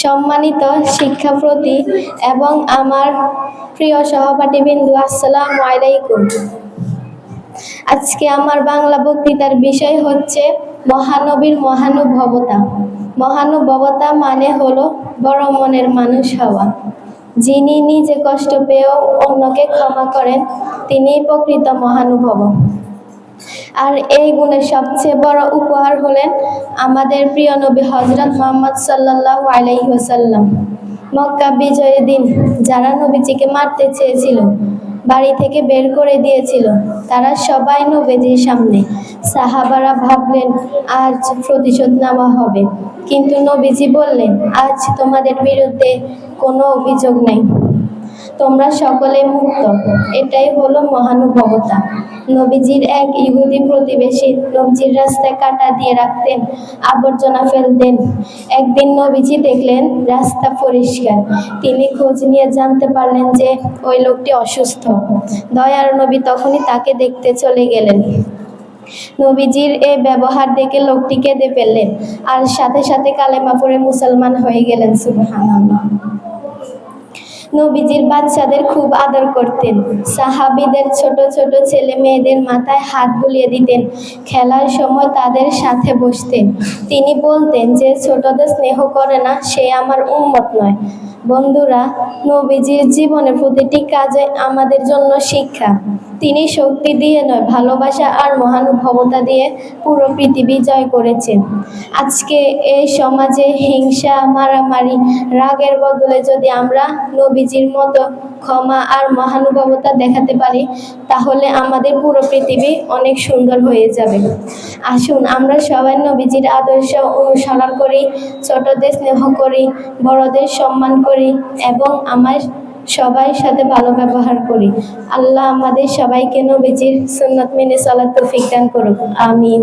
সম্মানিত শিক্ষাপ্রতি এবং আমার প্রিয় সহপাঠীবৃন্দ, আসসালামু আলাইকুম। আজকে আমার বাংলা বক্তৃতার বিষয় হচ্ছে মহানবীর মহানুভবতা। মহানুভবতা মানে হলো বড় মনের মানুষ হওয়া। যিনি নিজে কষ্ট পেয়েও অন্যকে ক্ষমা করেন, তিনিই প্রকৃত মহানুভব। আর এই গুণের সবচেয়ে বড় উপহার হলেন আমাদের প্রিয় নবী হযরত মুহাম্মদ সাল্লাল্লাহু আলাইহি ওয়াসাল্লাম। মক্কা বিজয়ের দিন যারা নবীজিকে মারতে চেয়েছিল, বাড়ি থেকে বের করে দিয়েছিল, তারা সবাই নবীজির সামনে। সাহাবারা ভাবলেন আজ প্রতিশোধ নেওয়া হবে, কিন্তু নবীজি বললেন, আজ তোমাদের বিরুদ্ধে কোনো অভিযোগ নাই, তোমরা সকলে মুক্ত। এটাই হলো মহানুভবতা। নবীজির এক ইহুদি প্রতিবেশী নবীজির রাস্তায় কাঁটা দিয়ে রাখতেন, আবর্জনা ফেলতেন। একদিন নবীজি দেখলেন রাস্তা পরিষ্কার। তিনি খোঁজ নিয়ে জানতে পারলেন যে ওই লোকটি অসুস্থ। দয়ার নবী তখনই তাকে দেখতে চলে গেলেন। নবীজির এই ব্যবহার দেখে লোকটি কেঁদে ফেললেন আর সাথে সাথে কালেমা পড়ে মুসলমান হয়ে গেলেন। সুবহানাল্লাহ। নবীজির বাচ্চাদের খুব আদর করতেন। সাহাবীদের ছোট ছোট ছেলে মেয়েদের মাথায় হাত বুলিয়ে দিতেন, খেলার সময় তাদের সাথে বসতেন। তিনি বলতেন, যে ছোটদের স্নেহ করে না সে আমার উম্মত নয়। বন্ধুরা, নবীজির জীবনের প্রতিটি কাজে আমাদের জন্য শিক্ষা। তিনি শক্তি দিয়ে নয়, ভালোবাসা আর মহানুভবতা দিয়ে পুরো পৃথিবী জয় করেছেন। আজকে এই সমাজে হিংসা, মারামারি, রাগের বদলে যদি আমরা নবীজির মতো ক্ষমা আর মহানুভবতা দেখাতে পারি, তাহলে আমাদের পুরো পৃথিবী অনেক সুন্দর হয়ে যাবে। আসুন আমরা সবাই নবীজির আদর্শ অনুসরণ করি, ছোটদের স্নেহ করি, বড়দের সম্মান করি এবং আমার সবাই সাথে ভালো ব্যবহার করি। আল্লাহ আমাদের সবাইকে নবীজির সুন্নাত মেনে চলার তৌফিক দান করুক। আমিন।